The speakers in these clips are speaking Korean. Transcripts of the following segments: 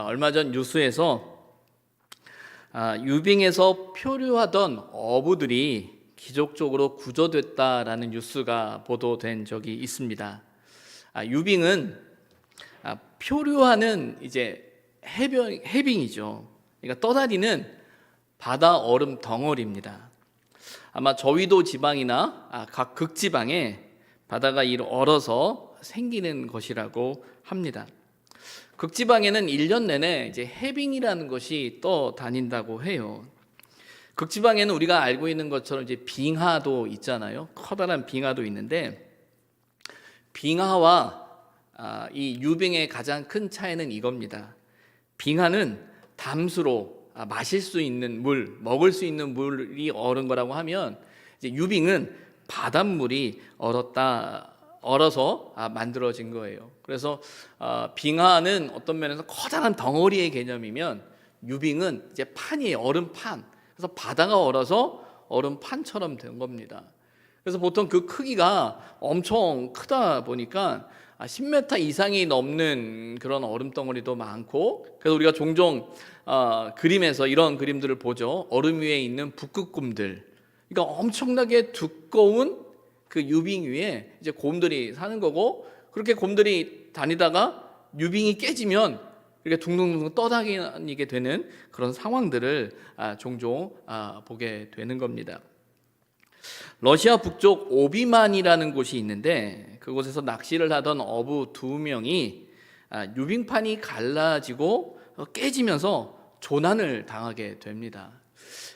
얼마 전 뉴스에서 유빙에서 표류하던 어부들이 기적적으로 구조됐다라는 뉴스가 보도된 적이 있습니다. 유빙은 표류하는 이제 해빙이죠. 그러니까 떠다니는 바다 얼음 덩어리입니다. 아마 저위도 지방이나 각 극지방에 바다가 얼어서 생기는 것이라고 합니다. 극지방에는 1년 내내 이제 해빙이라는 것이 떠다닌다고 해요. 극지방에는 우리가 알고 있는 것처럼 이제 빙하도 있잖아요. 커다란 빙하도 있는데, 빙하와 이 유빙의 가장 큰 차이는 이겁니다. 빙하는 담수로 마실 수 있는 물, 먹을 수 있는 물이 얼은 거라고 하면, 이제 유빙은 바닷물이 얼어서 만들어진 거예요. 그래서 빙하는 어떤 면에서 커다란 덩어리의 개념이면, 유빙은 이제 판이에요. 얼음판. 그래서 바다가 얼어서 얼음판처럼 된 겁니다. 그래서 보통 그 크기가 엄청 크다 보니까 10m 이상이 넘는 그런 얼음 덩어리도 많고, 그래서 우리가 종종 그림에서 이런 그림들을 보죠. 얼음 위에 있는 북극곰들. 그러니까 엄청나게 두꺼운 그 유빙 위에 이제 곰들이 사는 거고, 그렇게 곰들이 다니다가 유빙이 깨지면 이렇게 둥둥둥 떠다니게 되는 그런 상황들을 종종 보게 되는 겁니다. 러시아 북쪽 오비만이라는 곳이 있는데, 그곳에서 낚시를 하던 어부 2명이 유빙판이 갈라지고 깨지면서 조난을 당하게 됩니다.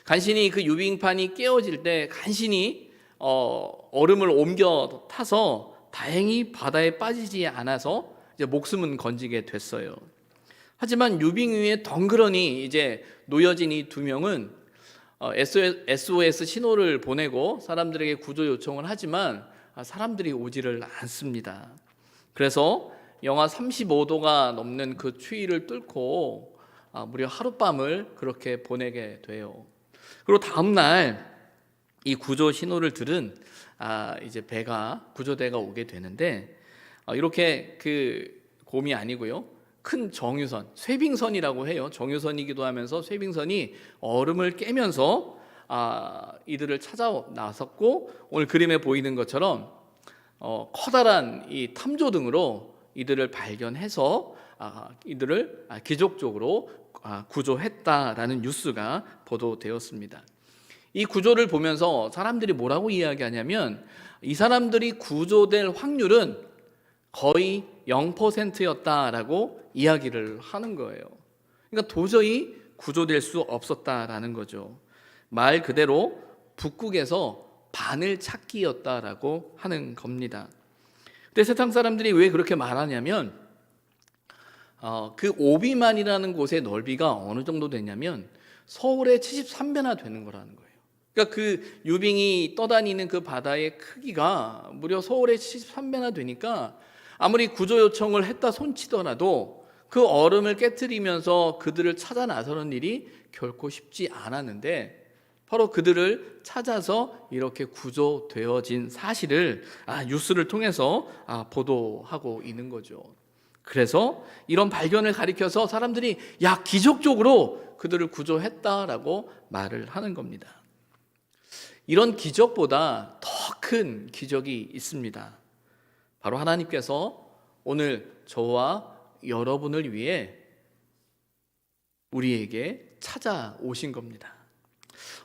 간신히 그 유빙판이 깨어질 때 간신히 얼음을 옮겨 타서 다행히 바다에 빠지지 않아서 이제 목숨은 건지게 됐어요. 하지만 유빙 위에 덩그러니 이제 놓여진 이 2명은 SOS 신호를 보내고 사람들에게 구조 요청을 하지만 사람들이 오지를 않습니다. 그래서 영하 35도가 넘는 그 추위를 뚫고 무려 하룻밤을 그렇게 보내게 돼요. 그리고 다음 날 이 구조 신호를 들은 이제 구조대가 오게 되는데, 이렇게 그 곰이 아니고요, 큰 정유선, 쇠빙선이라고 해요. 정유선이기도 하면서 쇠빙선이 얼음을 깨면서 이들을 찾아 나섰고, 오늘 그림에 보이는 것처럼 커다란 이 탐조등으로 이들을 발견해서 이들을 기적적으로 구조했다라는 뉴스가 보도되었습니다. 이 구조를 보면서 사람들이 뭐라고 이야기하냐면, 이 사람들이 구조될 확률은 거의 0%였다라고 이야기를 하는 거예요. 그러니까 도저히 구조될 수 없었다라는 거죠. 말 그대로 북극에서 바늘 찾기였다라고 하는 겁니다. 근데 세상 사람들이 왜 그렇게 말하냐면, 그 오비만이라는 곳의 넓이가 어느 정도 되냐면 서울의 73배나 되는 거라는 거예요. 그러니까 그 유빙이 떠다니는 그 바다의 크기가 무려 서울의 73배나 되니까, 아무리 구조 요청을 했다 손치더라도 그 얼음을 깨트리면서 그들을 찾아 나서는 일이 결코 쉽지 않았는데, 바로 그들을 찾아서 이렇게 구조되어진 사실을 뉴스를 통해서 보도하고 있는 거죠. 그래서 이런 발견을 가리켜서 사람들이 기적적으로 그들을 구조했다라고 말을 하는 겁니다. 이런 기적보다 더 큰 기적이 있습니다. 바로 하나님께서 오늘 저와 여러분을 위해 우리에게 찾아오신 겁니다.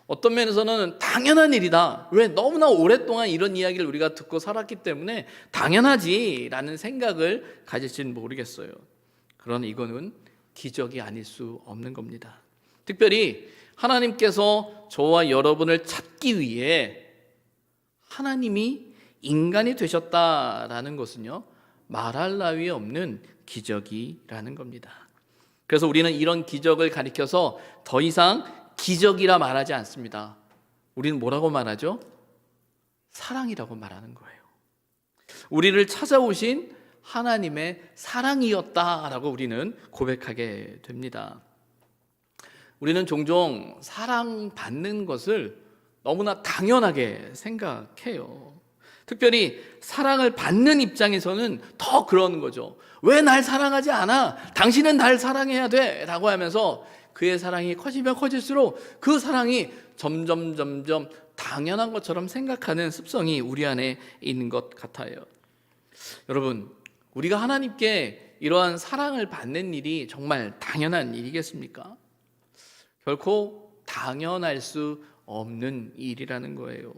어떤 면에서는 당연한 일이다. 왜? 너무나 오랫동안 이런 이야기를 우리가 듣고 살았기 때문에 당연하지라는 생각을 가질지는 모르겠어요. 그러나 이거는 기적이 아닐 수 없는 겁니다. 특별히 하나님께서 저와 여러분을 찾기 위해 하나님이 인간이 되셨다라는 것은요, 말할 나위 없는 기적이라는 겁니다. 그래서 우리는 이런 기적을 가리켜서 더 이상 기적이라 말하지 않습니다. 우리는 뭐라고 말하죠? 사랑이라고 말하는 거예요. 우리를 찾아오신 하나님의 사랑이었다라고 우리는 고백하게 됩니다. 우리는 종종 사랑받는 것을 너무나 당연하게 생각해요. 특별히 사랑을 받는 입장에서는 더 그러는 거죠. 왜 날 사랑하지 않아? 당신은 날 사랑해야 돼 라고 하면서 그의 사랑이 커지면 커질수록 그 사랑이 점점 당연한 것처럼 생각하는 습성이 우리 안에 있는 것 같아요. 여러분, 우리가 하나님께 이러한 사랑을 받는 일이 정말 당연한 일이겠습니까? 결코 당연할 수 없는 일이라는 거예요.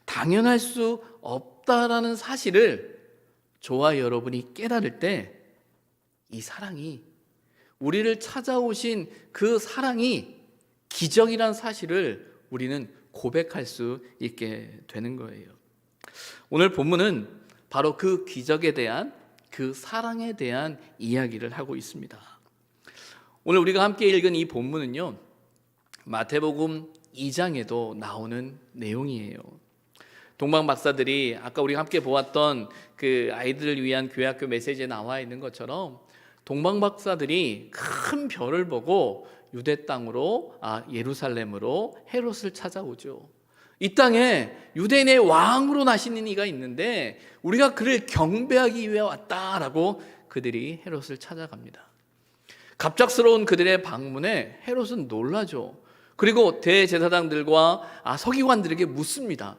당연할 수 없다라는 사실을 저와 여러분이 깨달을 때 이 사랑이, 우리를 찾아오신 그 사랑이 기적이란 사실을 우리는 고백할 수 있게 되는 거예요. 오늘 본문은 바로 그 기적에 대한, 그 사랑에 대한 이야기를 하고 있습니다. 오늘 우리가 함께 읽은 이 본문은요, 마태복음 2장에도 나오는 내용이에요. 동방 박사들이 아까 우리가 함께 보았던 그 아이들을 위한 교회학교 메시지에 나와 있는 것처럼 동방 박사들이 큰 별을 보고 유대 땅으로, 예루살렘으로 헤롯을 찾아오죠. 이 땅에 유대인의 왕으로 나시는 이가 있는데 우리가 그를 경배하기 위해 왔다라고 그들이 헤롯을 찾아갑니다. 갑작스러운 그들의 방문에 헤롯은 놀라죠. 그리고 대제사장들과 서기관들에게 묻습니다.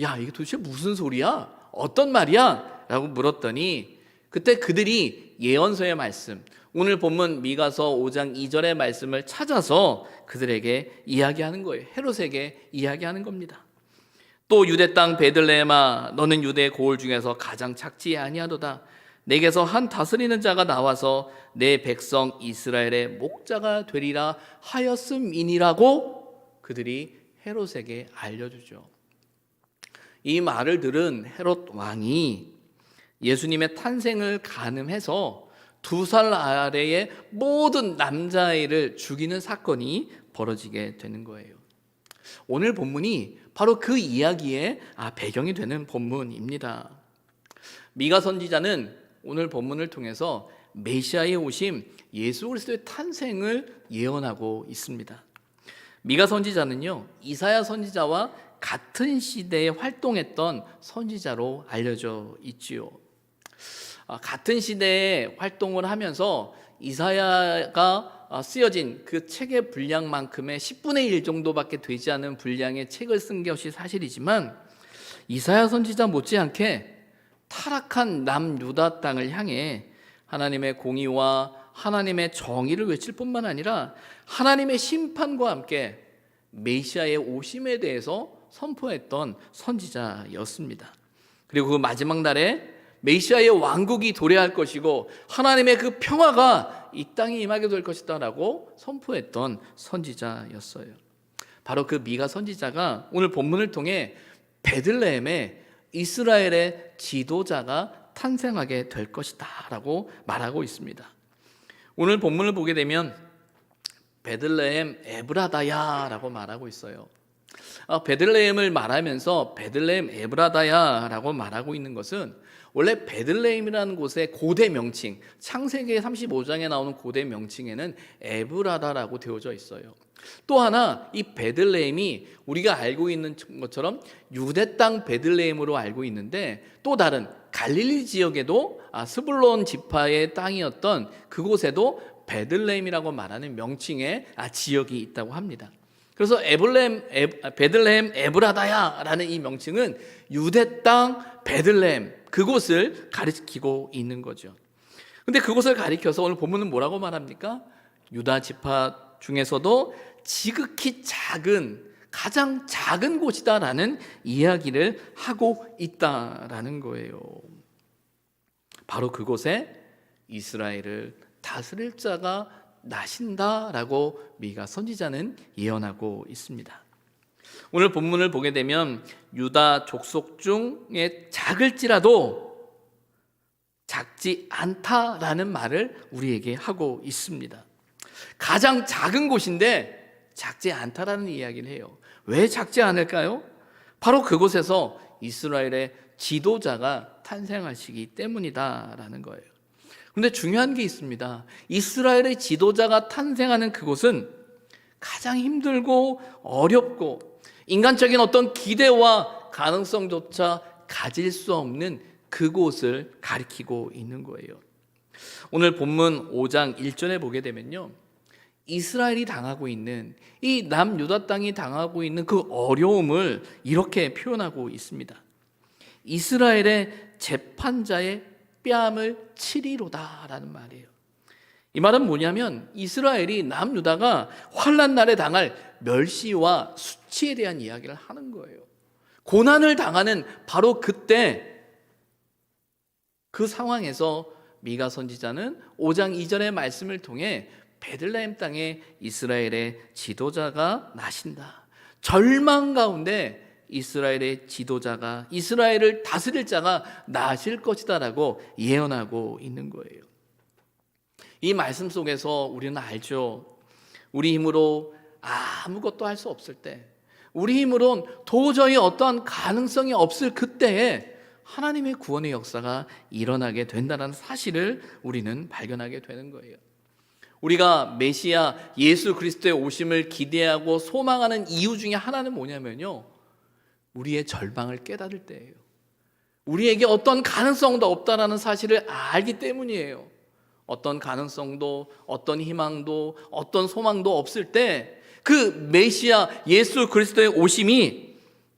야, 이게 도대체 무슨 소리야? 어떤 말이야? 라고 물었더니 그때 그들이 예언서의 말씀, 오늘 본문 미가서 5장 2절의 말씀을 찾아서 그들에게 이야기하는 거예요. 헤롯에게 이야기하는 겁니다. 또 유대 땅 베들레헴아, 너는 유대 고을 중에서 가장 작지 아니하도다. 내게서 한 다스리는 자가 나와서 내 백성 이스라엘의 목자가 되리라 하였음이니라고 그들이 헤롯에게 알려주죠. 이 말을 들은 헤롯 왕이 예수님의 탄생을 가늠해서 2살 아래의 모든 남자아이를 죽이는 사건이 벌어지게 되는 거예요. 오늘 본문이 바로 그 이야기의 배경이 되는 본문입니다. 미가 선지자는 오늘 본문을 통해서 메시아의 오심, 예수 그리스도의 탄생을 예언하고 있습니다. 미가 선지자는요, 이사야 선지자와 같은 시대에 활동했던 선지자로 알려져 있지요. 같은 시대에 활동을 하면서 이사야가 쓰여진 그 책의 분량만큼의 10분의 1 정도밖에 되지 않은 분량의 책을 쓴 것이 사실이지만 이사야 선지자 못지않게 타락한 남유다 땅을 향해 하나님의 공의와 하나님의 정의를 외칠 뿐만 아니라 하나님의 심판과 함께 메시아의 오심에 대해서 선포했던 선지자였습니다. 그리고 그 마지막 날에 메시아의 왕국이 도래할 것이고 하나님의 그 평화가 이 땅에 임하게 될 것이다 라고 선포했던 선지자였어요. 바로 그 미가 선지자가 오늘 본문을 통해 베들레헴에 이스라엘의 지도자가 탄생하게 될 것이다 라고 말하고 있습니다. 오늘 본문을 보게 되면 베들레헴 에브라다야 라고 말하고 있어요. 베들레헴을 말하면서 베들레헴 에브라다야 라고 말하고 있는 것은 원래 베들레헴이라는 곳의 고대 명칭, 창세기 35장에 나오는 고대 명칭에는 에브라다라고 되어져 있어요. 또 하나 이 베들레헴이 우리가 알고 있는 것처럼 유대 땅 베들레헴으로 알고 있는데 또 다른 갈릴리 지역에도 스불론 지파의 땅이었던 그곳에도 베들레헴이라고 말하는 명칭의 지역이 있다고 합니다. 그래서 베들레헴 에브라다야라는 이 명칭은 유대 땅 베들레헴, 그곳을 가리키고 있는 거죠. 근데 그곳을 가리켜서 오늘 본문은 뭐라고 말합니까? 유다 지파 중에서도 지극히 작은, 가장 작은 곳이다라는 이야기를 하고 있다라는 거예요. 바로 그곳에 이스라엘을 다스릴 자가 나신다라고 미가 선지자는 예언하고 있습니다. 오늘 본문을 보게 되면 유다 족속 중에 작을지라도 작지 않다라는 말을 우리에게 하고 있습니다. 가장 작은 곳인데 작지 않다라는 이야기를 해요. 왜 작지 않을까요? 바로 그곳에서 이스라엘의 지도자가 탄생하시기 때문이다라는 거예요. 그런데 중요한 게 있습니다. 이스라엘의 지도자가 탄생하는 그곳은 가장 힘들고 어렵고 인간적인 어떤 기대와 가능성조차 가질 수 없는 그곳을 가리키고 있는 거예요. 오늘 본문 5장 1절에 보게 되면요, 이스라엘이 당하고 있는, 이 남유다 땅이 당하고 있는 그 어려움을 이렇게 표현하고 있습니다. 이스라엘의 재판자의 뺨을 치리로다 라는 말이에요. 이 말은 뭐냐면 이스라엘이 남유다가 환난 날에 당할 멸시와 수치에 대한 이야기를 하는 거예요. 고난을 당하는 바로 그때, 그 상황에서 미가 선지자는 5장 2절의 말씀을 통해 베들레헴 땅에 이스라엘의 지도자가 나신다, 절망 가운데 이스라엘의 지도자가, 이스라엘을 다스릴 자가 나실 것이다 라고 예언하고 있는 거예요. 이 말씀 속에서 우리는 알죠. 우리 힘으로 아무것도 할 수 없을 때, 우리 힘으론 도저히 어떠한 가능성이 없을 그때에 하나님의 구원의 역사가 일어나게 된다는 사실을 우리는 발견하게 되는 거예요. 우리가 메시아 예수 그리스도의 오심을 기대하고 소망하는 이유 중에 하나는 뭐냐면요, 우리의 절망을 깨달을 때예요. 우리에게 어떤 가능성도 없다라는 사실을 알기 때문이에요. 어떤 가능성도, 어떤 희망도, 어떤 소망도 없을 때 그 메시아 예수 그리스도의 오심이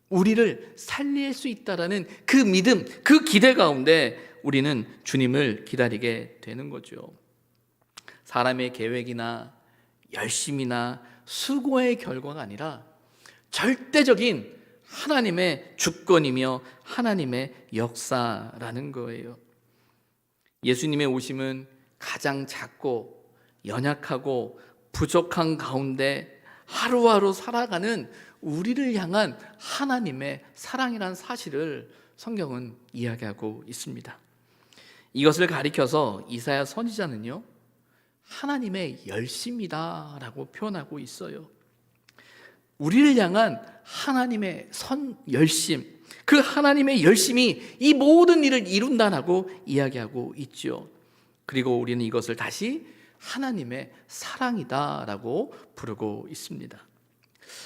우리를 살릴 수 있다라는 그 믿음, 그 기대 가운데 우리는 주님을 기다리게 되는 거죠. 사람의 계획이나 열심이나 수고의 결과가 아니라 절대적인 하나님의 주권이며 하나님의 역사라는 거예요. 예수님의 오심은 가장 작고 연약하고 부족한 가운데 하루하루 살아가는 우리를 향한 하나님의 사랑이라는 사실을 성경은 이야기하고 있습니다. 이것을 가리켜서 이사야 선지자는요, 하나님의 열심이다라고 표현하고 있어요. 우리를 향한 하나님의 열심, 그 하나님의 열심이 이 모든 일을 이룬다라고 이야기하고 있죠. 그리고 우리는 이것을 다시 하나님의 사랑이다라고 부르고 있습니다.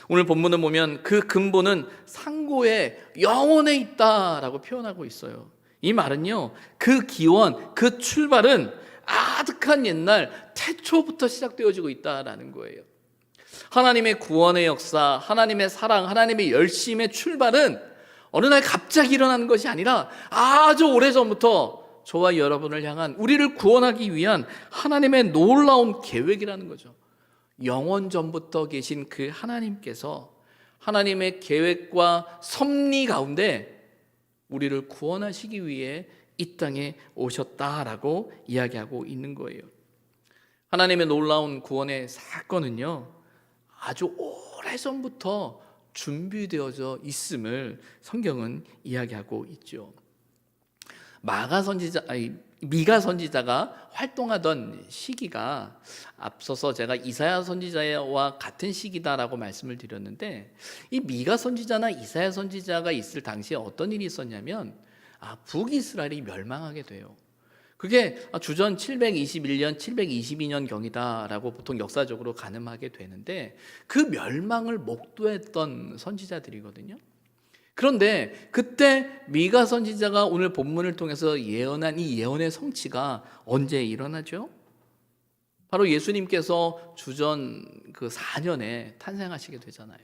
오늘 본문을 보면 그 근본은 상고의 영혼에 있다라고 표현하고 있어요. 이 말은요, 그 기원, 그 출발은 아득한 옛날 태초부터 시작되어지고 있다라는 거예요. 하나님의 구원의 역사, 하나님의 사랑, 하나님의 열심의 출발은 어느 날 갑자기 일어나는 것이 아니라 아주 오래전부터 저와 여러분을 향한, 우리를 구원하기 위한 하나님의 놀라운 계획이라는 거죠. 영원 전부터 계신 그 하나님께서 하나님의 계획과 섭리 가운데 우리를 구원하시기 위해 이 땅에 오셨다라고 이야기하고 있는 거예요. 하나님의 놀라운 구원의 사건은요, 아주 오래전부터 준비되어져 있음을 성경은 이야기하고 있죠. 미가 선지자가 활동하던 시기가 앞서서 제가 이사야 선지자와 같은 시기다라고 말씀을 드렸는데, 이 미가 선지자나 이사야 선지자가 있을 당시에 어떤 일이 있었냐면 북이스라엘이 멸망하게 돼요. 그게 주전 721년, 722년 경이다라고 보통 역사적으로 가늠하게 되는데, 그 멸망을 목도했던 선지자들이거든요. 그런데 그때 미가 선지자가 오늘 본문을 통해서 예언한 이 예언의 성취가 언제 일어나죠? 바로 예수님께서 주전 그 4년에 탄생하시게 되잖아요.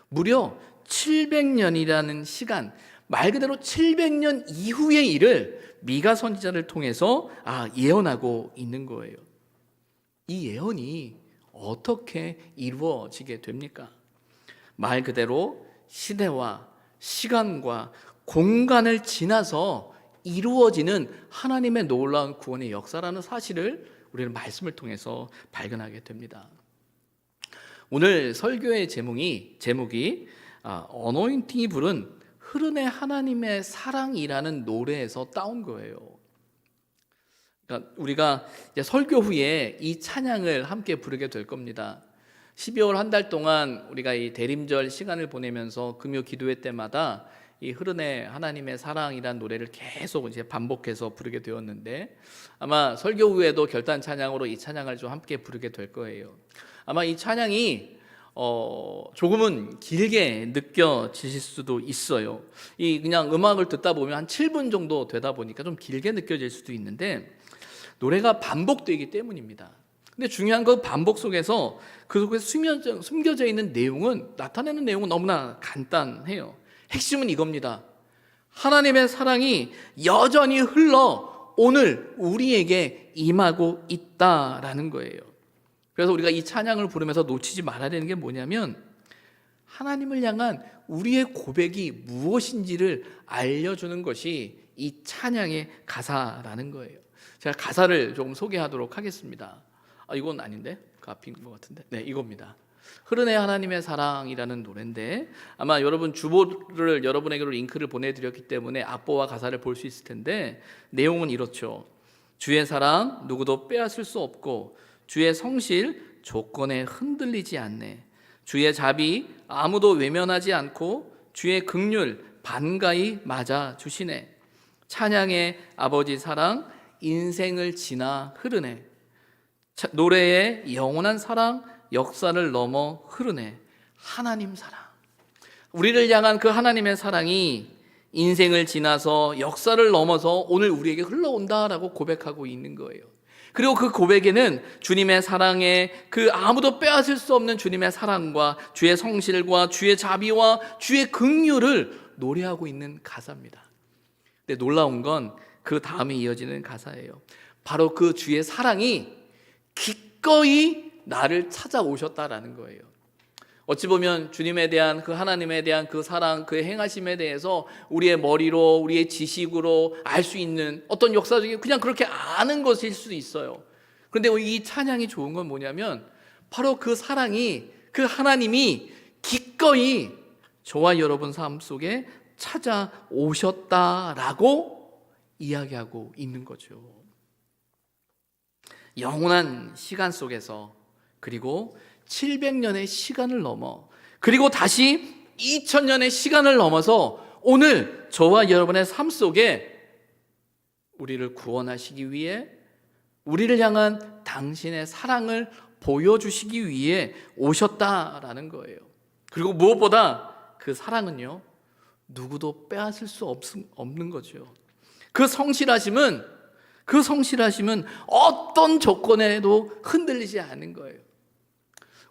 무려 700년이라는 시간, 말 그대로 700년 이후의 일을 미가 선지자를 통해서 예언하고 있는 거예요. 이 예언이 어떻게 이루어지게 됩니까? 말 그대로 시대와 시간과 공간을 지나서 이루어지는 하나님의 놀라운 구원의 역사라는 사실을 우리는 말씀을 통해서 발견하게 됩니다. 오늘 설교의 제목이 어노인팅이 부른 흐르네 하나님의 사랑이라는 노래에서 따온 거예요. 그러니까 우리가 이제 설교 후에 이 찬양을 함께 부르게 될 겁니다. 12월 한 달 동안 우리가 이 대림절 시간을 보내면서 금요 기도회 때마다 이 흐르네 하나님의 사랑이란 노래를 계속 이제 반복해서 부르게 되었는데, 아마 설교 후에도 결단 찬양으로 이 찬양을 좀 함께 부르게 될 거예요. 아마 이 찬양이 조금은 길게 느껴지실 수도 있어요. 이 그냥 음악을 듣다 보면 한 7분 정도 되다 보니까 좀 길게 느껴질 수도 있는데 노래가 반복되기 때문입니다. 근데 중요한 건 반복 속에서 그 속에 숨겨져 있는 내용은, 나타내는 내용은 너무나 간단해요. 핵심은 이겁니다. 하나님의 사랑이 여전히 흘러 오늘 우리에게 임하고 있다라는 거예요. 그래서 우리가 이 찬양을 부르면서 놓치지 말아야 되는 게 뭐냐면 하나님을 향한 우리의 고백이 무엇인지를 알려주는 것이 이 찬양의 가사라는 거예요. 제가 가사를 조금 소개하도록 하겠습니다. 이건 아닌데? 그 앞인 것 같은데. 네, 이겁니다. 흐르네 하나님의 사랑이라는 노래인데 아마 여러분 주보를 여러분에게로 링크를 보내드렸기 때문에 악보와 가사를 볼 수 있을 텐데 내용은 이렇죠. 주의 사랑 누구도 빼앗을 수 없고 주의 성실 조건에 흔들리지 않네. 주의 자비 아무도 외면하지 않고 주의 긍휼 반가이 맞아 주시네. 찬양의 아버지 사랑 인생을 지나 흐르네. 노래의 영원한 사랑 역사를 넘어 흐르네. 하나님 사랑, 우리를 향한 그 하나님의 사랑이 인생을 지나서 역사를 넘어서 오늘 우리에게 흘러온다라고 고백하고 있는 거예요. 그리고 그 고백에는 주님의 사랑에 그 아무도 빼앗을 수 없는 주님의 사랑과 주의 성실과 주의 자비와 주의 긍휼을 노래하고 있는 가사입니다. 근데 놀라운 건 그 다음에 이어지는 가사예요. 바로 그 주의 사랑이 기꺼이 나를 찾아오셨다라는 거예요. 어찌 보면 주님에 대한 그 하나님에 대한 그 사랑, 그의 행하심에 대해서 우리의 머리로, 우리의 지식으로 알 수 있는 어떤 역사적인 그냥 그렇게 아는 것일 수도 있어요. 그런데 이 찬양이 좋은 건 뭐냐면 바로 그 사랑이, 그 하나님이 기꺼이 저와 여러분 삶 속에 찾아오셨다라고 이야기하고 있는 거죠. 영원한 시간 속에서, 그리고 700년의 시간을 넘어, 그리고 다시 2000년의 시간을 넘어서 오늘 저와 여러분의 삶 속에 우리를 구원하시기 위해, 우리를 향한 당신의 사랑을 보여주시기 위해 오셨다라는 거예요. 그리고 무엇보다 그 사랑은요, 누구도 빼앗을 수 없는 거죠. 그 성실하심은 어떤 조건에도 흔들리지 않는 거예요.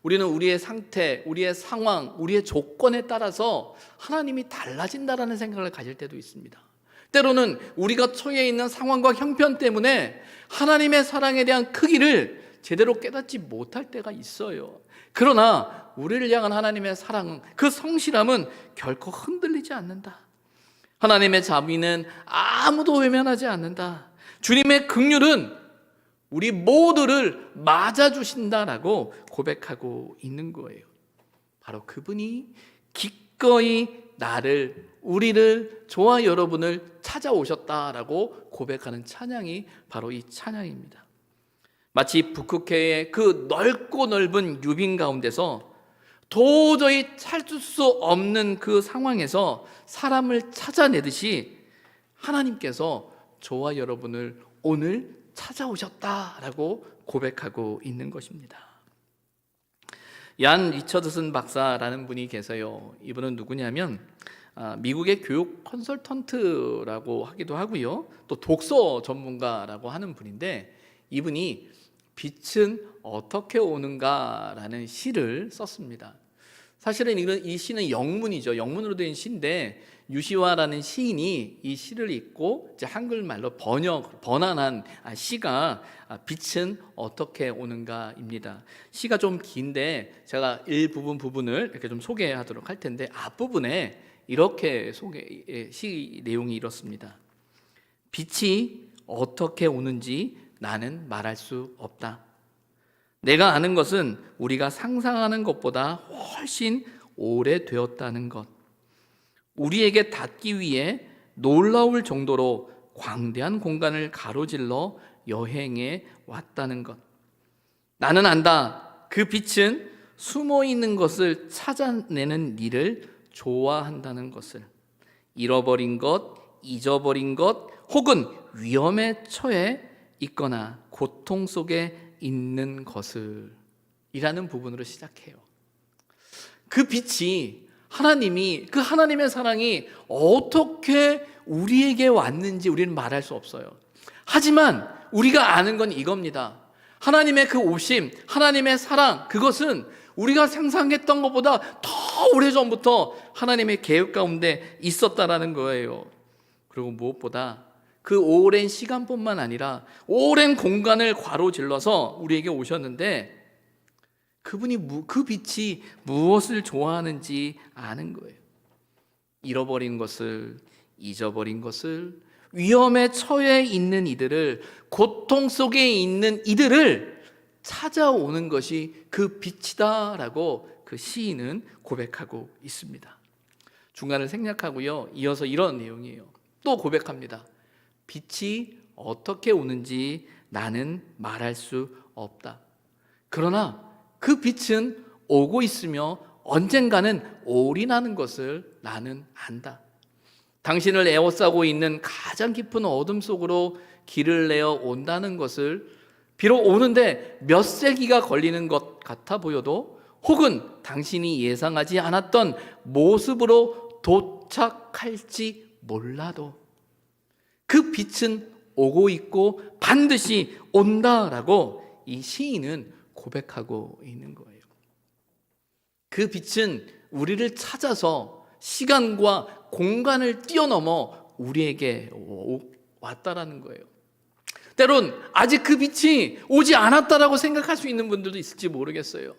우리는 우리의 상태, 우리의 상황, 우리의 조건에 따라서 하나님이 달라진다라는 생각을 가질 때도 있습니다. 때로는 우리가 처해 있는 상황과 형편 때문에 하나님의 사랑에 대한 크기를 제대로 깨닫지 못할 때가 있어요. 그러나 우리를 향한 하나님의 사랑은, 그 성실함은 결코 흔들리지 않는다. 하나님의 자비는 아무도 외면하지 않는다. 주님의 긍휼은 우리 모두를 맞아주신다라고 고백하고 있는 거예요. 바로 그분이 기꺼이 우리를, 저와 여러분을 찾아오셨다라고 고백하는 찬양이 바로 이 찬양입니다. 마치 북극해의 그 넓고 넓은 유빈 가운데서 도저히 찾을 수 없는 그 상황에서 사람을 찾아내듯이 하나님께서 저와 여러분을 오늘 찾아오셨다라고 고백하고 있는 것입니다. 얀 리처드슨 박사라는 분이 계세요. 이분은 누구냐면 미국의 교육 컨설턴트라고 하기도 하고요, 또 독서 전문가라고 하는 분인데, 이분이 빛은 어떻게 오는가라는 시를 썼습니다. 사실은 이 시는 영문이죠. 영문으로 된 시인데 유시화라는 시인이 이 시를 읽고 이제 한글말로 번안한 시가 빛은 어떻게 오는가입니다. 시가 좀 긴데 제가 부분을 이렇게 좀 소개하도록 할 텐데, 앞부분에 이렇게 시 내용이 이렇습니다. 빛이 어떻게 오는지 나는 말할 수 없다. 내가 아는 것은 우리가 상상하는 것보다 훨씬 오래되었다는 것. 우리에게 닿기 위해 놀라울 정도로 광대한 공간을 가로질러 여행해 왔다는 것. 나는 안다. 그 빛은 숨어 있는 것을 찾아내는 일을 좋아한다는 것을. 잃어버린 것, 잊어버린 것, 혹은 위험에 처해 있거나 고통 속에 있는 것을, 이라는 부분으로 시작해요. 그 빛이 하나님이 그 하나님의 사랑이 어떻게 우리에게 왔는지 우리는 말할 수 없어요. 하지만 우리가 아는 건 이겁니다. 하나님의 그 오심, 하나님의 사랑, 그것은 우리가 상상했던 것보다 더 오래전부터 하나님의 계획 가운데 있었다라는 거예요. 그리고 무엇보다 그 오랜 시간뿐만 아니라 오랜 공간을 가로질러서 우리에게 오셨는데 그분이 그 빛이 무엇을 좋아하는지 아는 거예요. 잃어버린 것을, 잊어버린 것을, 위험에 처해 있는 이들을, 고통 속에 있는 이들을 찾아오는 것이 그 빛이다라고 그 시인은 고백하고 있습니다. 중간을 생략하고요. 이어서 이런 내용이에요. 또 고백합니다. 빛이 어떻게 오는지 나는 말할 수 없다. 그러나 그 빛은 오고 있으며 언젠가는 올인하는 것을 나는 안다. 당신을 에워싸고 있는 가장 깊은 어둠 속으로 길을 내어 온다는 것을 비록 오는데 몇 세기가 걸리는 것 같아 보여도 혹은 당신이 예상하지 않았던 모습으로 도착할지 몰라도 그 빛은 오고 있고 반드시 온다라고 이 시인은 고백하고 있는 거예요. 그 빛은 우리를 찾아서 시간과 공간을 뛰어넘어 우리에게 왔다라는 거예요. 때론 아직 그 빛이 오지 않았다라고 생각할 수 있는 분들도 있을지 모르겠어요.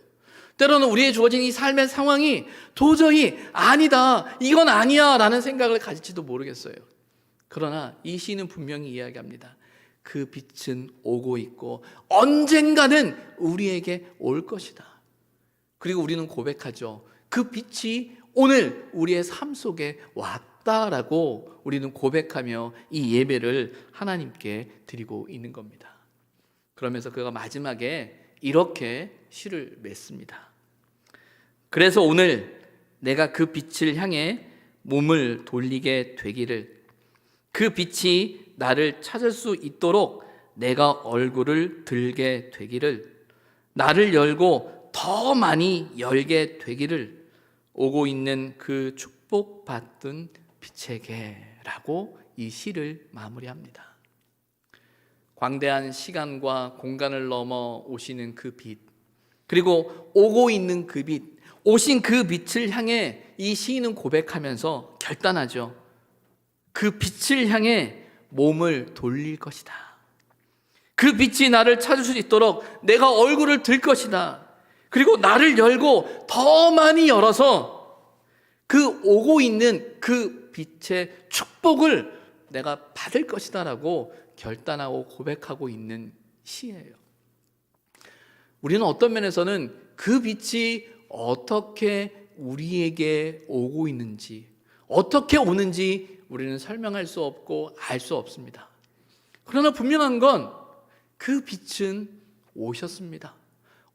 때로는 우리의 주어진 이 삶의 상황이 도저히 아니다, 이건 아니야 라는 생각을 가질지도 모르겠어요. 그러나 이 시는 분명히 이야기합니다. 그 빛은 오고 있고 언젠가는 우리에게 올 것이다. 그리고 우리는 고백하죠. 그 빛이 오늘 우리의 삶 속에 왔다라고 우리는 고백하며 이 예배를 하나님께 드리고 있는 겁니다. 그러면서 그가 마지막에 이렇게 시를 맺습니다. 그래서 오늘 내가 그 빛을 향해 몸을 돌리게 되기를, 그 빛이 나를 찾을 수 있도록 내가 얼굴을 들게 되기를, 나를 열고 더 많이 열게 되기를, 오고 있는 그 축복받던 빛에게라고 이 시를 마무리합니다. 광대한 시간과 공간을 넘어 오시는 그 빛, 그리고 오고 있는 그 빛, 오신 그 빛을 향해 이 시인은 고백하면서 결단하죠. 그 빛을 향해 몸을 돌릴 것이다. 그 빛이 나를 찾을 수 있도록 내가 얼굴을 들 것이다. 그리고 나를 열고 더 많이 열어서 그 오고 있는 그 빛의 축복을 내가 받을 것이다 라고 결단하고 고백하고 있는 시예요. 우리는 어떤 면에서는 그 빛이 어떻게 우리에게 오고 있는지, 어떻게 오는지 우리는 설명할 수 없고 알 수 없습니다. 그러나 분명한 건 그 빛은 오셨습니다.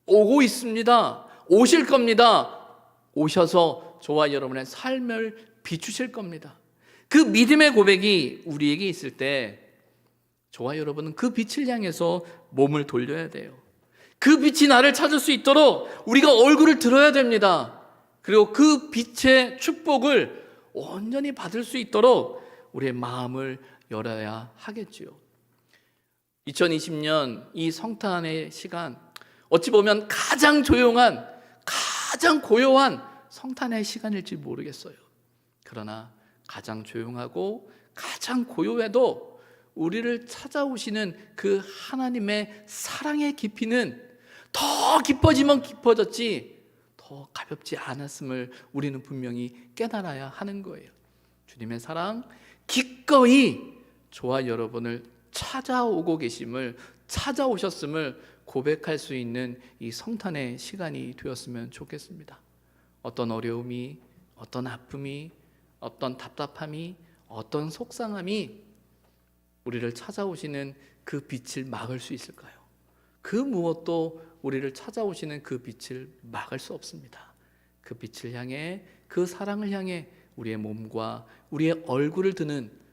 오고 있습니다. 오실 겁니다. 오셔서 저와 여러분의 삶을 비추실 겁니다. 그 믿음의 고백이 우리에게 있을 때 저와 여러분은 그 빛을 향해서 몸을 돌려야 돼요. 그 빛이 나를 찾을 수 있도록 우리가 얼굴을 들어야 됩니다. 그리고 그 빛의 축복을 온전히 받을 수 있도록 우리의 마음을 열어야 하겠지요. 2020년 이 성탄의 시간, 어찌 보면 가장 조용한, 가장 고요한 성탄의 시간일지 모르겠어요. 그러나 가장 조용하고 가장 고요해도 우리를 찾아오시는 그 하나님의 사랑의 깊이는 더 깊어지면 깊어졌지 더 가볍지 않았음을 우리는 분명히 깨달아야 하는 거예요. 주님의 사랑 기꺼이 저와 여러분을 찾아오고 계심을, 찾아오셨음을 고백할 수 있는 이 성탄의 시간이 되었으면 좋겠습니다. 어떤 어려움이, 어떤 아픔이, 어떤 답답함이, 어떤 속상함이 우리를 찾아오시는 그 빛을 막을 수 있을까요? 그 무엇도 우리를 찾아오시는 그 빛을 막을 수 없습니다. 그 빛을 향해, 그 사랑을 향해 우리의 몸과 우리의 얼굴을 드는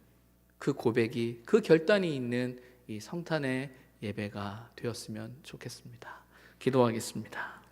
그 고백이, 그 결단이 있는 이 성탄의 예배가 되었으면 좋겠습니다. 기도하겠습니다.